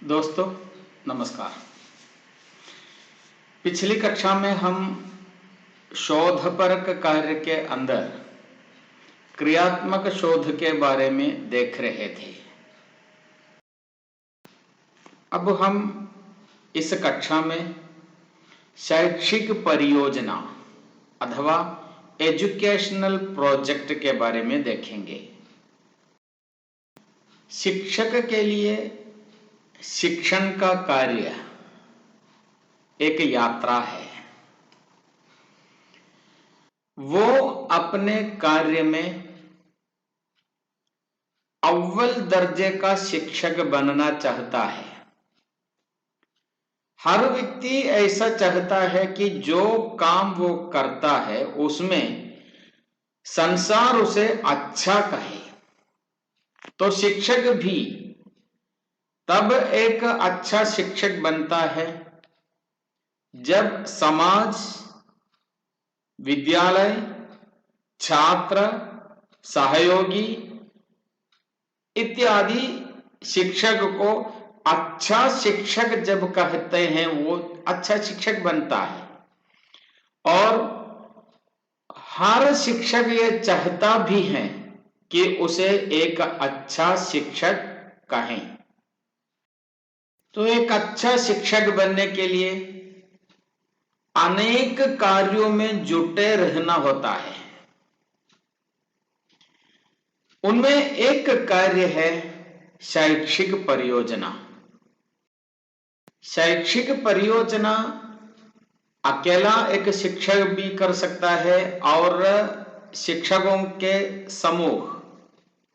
दोस्तों नमस्कार। पिछली कक्षा में हम शोधपरक कार्य के अंदर क्रियात्मक शोध के बारे में देख रहे थे। अब हम इस कक्षा में शैक्षिक परियोजना अथवा एजुकेशनल प्रोजेक्ट के बारे में देखेंगे। शिक्षक के लिए शिक्षण का कार्य एक यात्रा है। वो अपने कार्य में अव्वल दर्जे का शिक्षक बनना चाहता है। हर व्यक्ति ऐसा चाहता है कि जो काम वो करता है उसमें संसार उसे अच्छा कहे। तो शिक्षक भी तब एक अच्छा शिक्षक बनता है जब समाज, विद्यालय, छात्र, सहयोगी इत्यादि शिक्षक को अच्छा शिक्षक जब कहते हैं वो अच्छा शिक्षक बनता है। और हर शिक्षक ये चाहता भी है कि उसे एक अच्छा शिक्षक कहें। तो एक अच्छा शिक्षक बनने के लिए अनेक कार्यों में जुटे रहना होता है। उनमें एक कार्य है शैक्षिक परियोजना। शैक्षिक परियोजना अकेला एक शिक्षक भी कर सकता है और शिक्षकों के समूह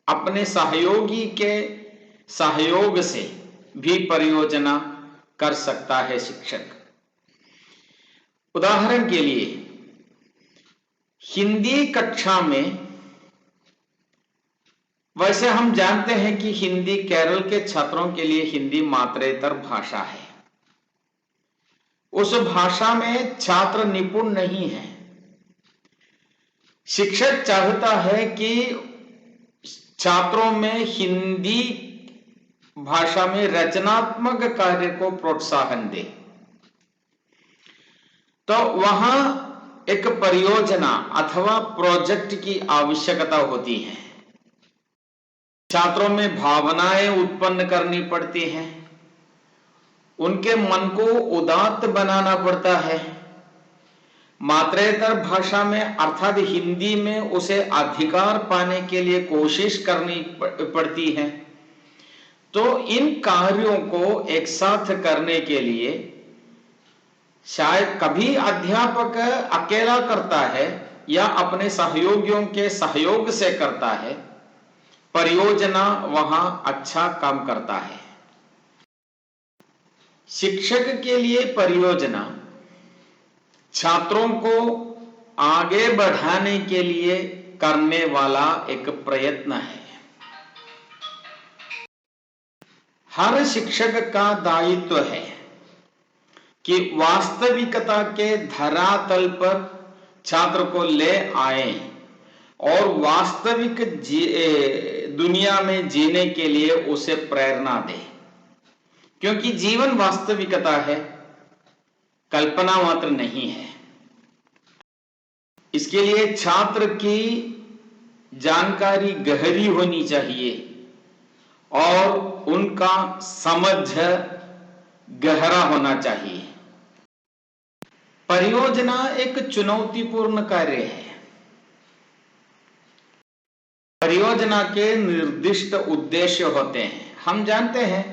अपने सहयोगी के सहयोग से भी परियोजना कर सकता है शिक्षक। उदाहरण के लिए हिंदी कक्षा में, वैसे हम जानते हैं कि हिंदी केरल के छात्रों के लिए हिंदी मातृतर भाषा है। उस भाषा में छात्र निपुण नहीं है। शिक्षक चाहता है कि छात्रों में हिंदी भाषा में रचनात्मक कार्य को प्रोत्साहन दे। तो वहां एक परियोजना अथवा प्रोजेक्ट की आवश्यकता होती है। छात्रों में भावनाएं उत्पन्न करनी पड़ती हैं, उनके मन को उदात्त बनाना पड़ता है। मातृतर भाषा में अर्थात हिंदी में उसे अधिकार पाने के लिए कोशिश करनी पड़ती है। तो इन कार्यों को एक साथ करने के लिए शायद कभी अध्यापक अकेला करता है या अपने सहयोगियों के सहयोग से करता है। परियोजना वहां अच्छा काम करता है। शिक्षक के लिए परियोजना छात्रों को आगे बढ़ाने के लिए करने वाला एक प्रयत्न है। हर शिक्षक का दायित्व है कि वास्तविकता के धरातल पर छात्र को ले आए और वास्तविक दुनिया में जीने के लिए उसे प्रेरणा दे। क्योंकि जीवन वास्तविकता है, कल्पना मात्र नहीं है। इसके लिए छात्र की जानकारी गहरी होनी चाहिए और उनका समझ गहरा होना चाहिए। परियोजना एक चुनौतीपूर्ण कार्य है। परियोजना के निर्दिष्ट उद्देश्य होते हैं। हम जानते हैं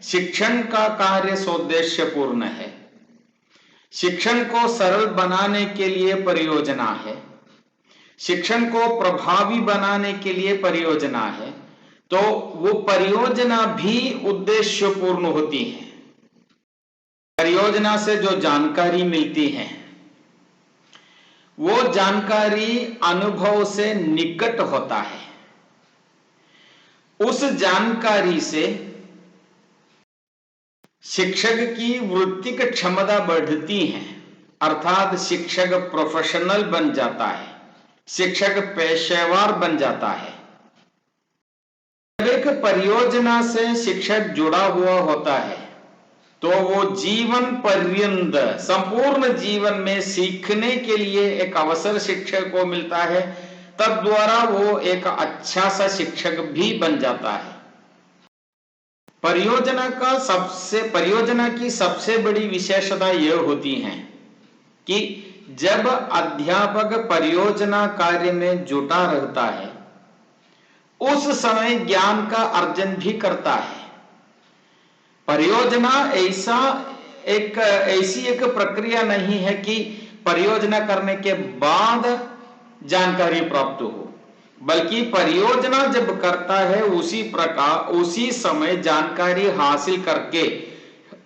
शिक्षण का कार्य सौद्देश्यपूर्ण है। शिक्षण को सरल बनाने के लिए परियोजना है, शिक्षण को प्रभावी बनाने के लिए परियोजना है। तो वो परियोजना भी उद्देश्यपूर्ण होती है। परियोजना से जो जानकारी मिलती है वो जानकारी अनुभव से निकट होता है। उस जानकारी से शिक्षक की वृत्तिक क्षमता बढ़ती है, अर्थात शिक्षक प्रोफेशनल बन जाता है, शिक्षक पेशेवर बन जाता है। जब एक परियोजना से शिक्षक जुड़ा हुआ होता है तो वो जीवन पर्यंत, संपूर्ण जीवन में सीखने के लिए एक अवसर शिक्षक को मिलता है, तद द्वारा वो एक अच्छा सा शिक्षक भी बन जाता है। परियोजना की सबसे बड़ी विशेषता यह होती है कि जब अध्यापक परियोजना कार्य में जुटा रहता है, उस समय ज्ञान का अर्जन भी करता है। परियोजना ऐसी एक प्रक्रिया नहीं है कि परियोजना करने के बाद जानकारी प्राप्त हो, बल्कि परियोजना जब करता है उसी समय जानकारी हासिल करके,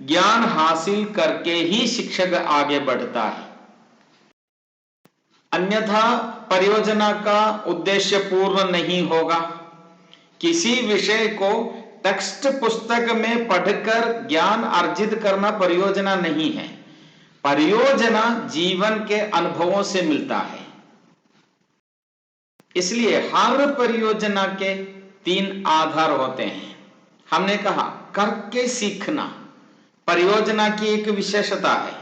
ज्ञान हासिल करके ही शिक्षक आगे बढ़ता है। अन्यथा परियोजना का उद्देश्य पूर्ण नहीं होगा। किसी विषय को टेक्स्ट पुस्तक में पढ़कर ज्ञान अर्जित करना परियोजना नहीं है। परियोजना जीवन के अनुभवों से मिलता है। इसलिए हर परियोजना के 3 आधार होते हैं। हमने कहा करके सीखना परियोजना की एक विशेषता है।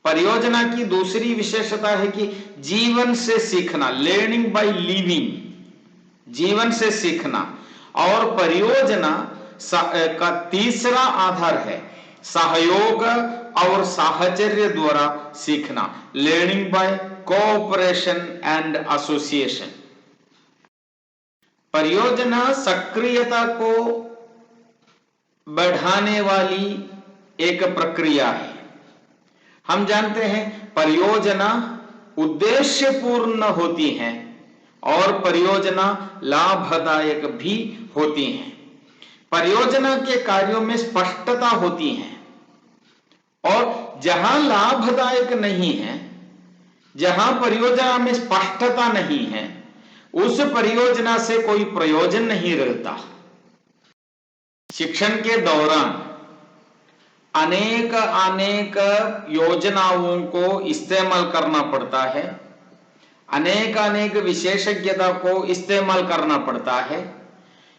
परियोजना की दूसरी विशेषता है कि जीवन से सीखना, लर्निंग बाय लिविंग, जीवन से सीखना। और परियोजना का तीसरा आधार है सहयोग और साहचर्य द्वारा सीखना, learning by cooperation and association. परियोजना सक्रियता को बढ़ाने वाली एक प्रक्रिया है। हम जानते हैं परियोजना उद्देश्यपूर्ण होती हैं और परियोजना लाभदायक भी होती हैं। परियोजना के कार्यों में स्पष्टता होती है, और जहां लाभदायक नहीं है, जहां परियोजना में स्पष्टता नहीं है, उस परियोजना से कोई प्रयोजन नहीं रहता। शिक्षण के दौरान अनेक योजनाओं को इस्तेमाल करना पड़ता है, अनेक विशेषज्ञता को इस्तेमाल करना पड़ता है।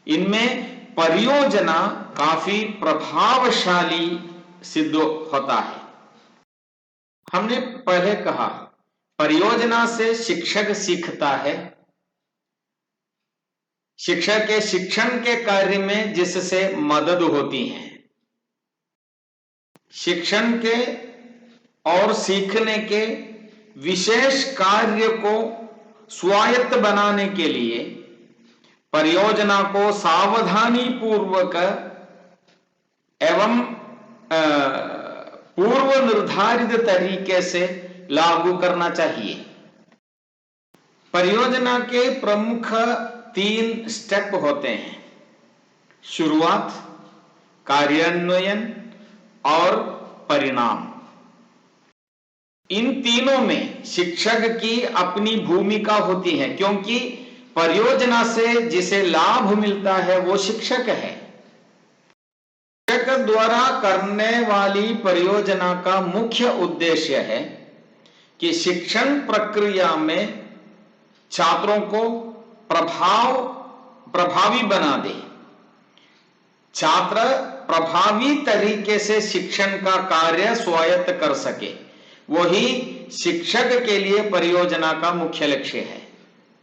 इनमें परियोजना काफी प्रभावशाली सिद्ध होता है। हमने पहले कहा परियोजना से शिक्षक सीखता है। शिक्षक के शिक्षण के कार्य में जिससे मदद होती है। शिक्षण के और सीखने के विशेष कार्य को स्वायत्त बनाने के लिए परियोजना को सावधानी पूर्वक एवं पूर्व निर्धारित तरीके से लागू करना चाहिए। परियोजना के प्रमुख 3 स्टेप होते हैं: शुरुआत, कार्यान्वयन और परिणाम। इन तीनों में शिक्षक की अपनी भूमिका होती है, क्योंकि परियोजना से जिसे लाभ मिलता है वो शिक्षक है। शिक्षक द्वारा करने वाली परियोजना का मुख्य उद्देश्य है कि शिक्षण प्रक्रिया में छात्रों को प्रभावी बना दे। छात्र प्रभावी तरीके से शिक्षण का कार्य स्वायत्त कर सके, वही शिक्षक के लिए परियोजना का मुख्य लक्ष्य है।